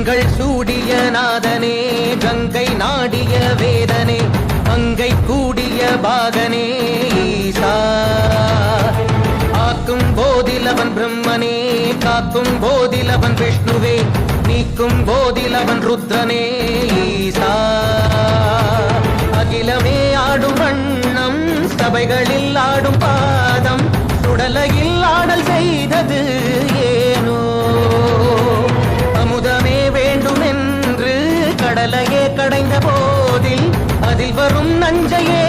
கண்கள் சூடிய நாதனே கங்கை நாடிய வேதனே அங்கை கூடிய பாகனே ஈசா ஆக்கும் போதிலவன் பிரம்மனே காக்கும் போதிலவன் விஷ்ணுவே நீக்கும் போதிலவன் ருத்ரனே ஈசா அகிலமே ஆடும் வண்ணம் சபைகளில் ஆடும் பாதம் சுடலையில் ஆடல் செய்தது ஏனோ அமுதமே வேண்டும் என்று கடலையே கடைந்த போதில் அதில் வரும் நஞ்சையே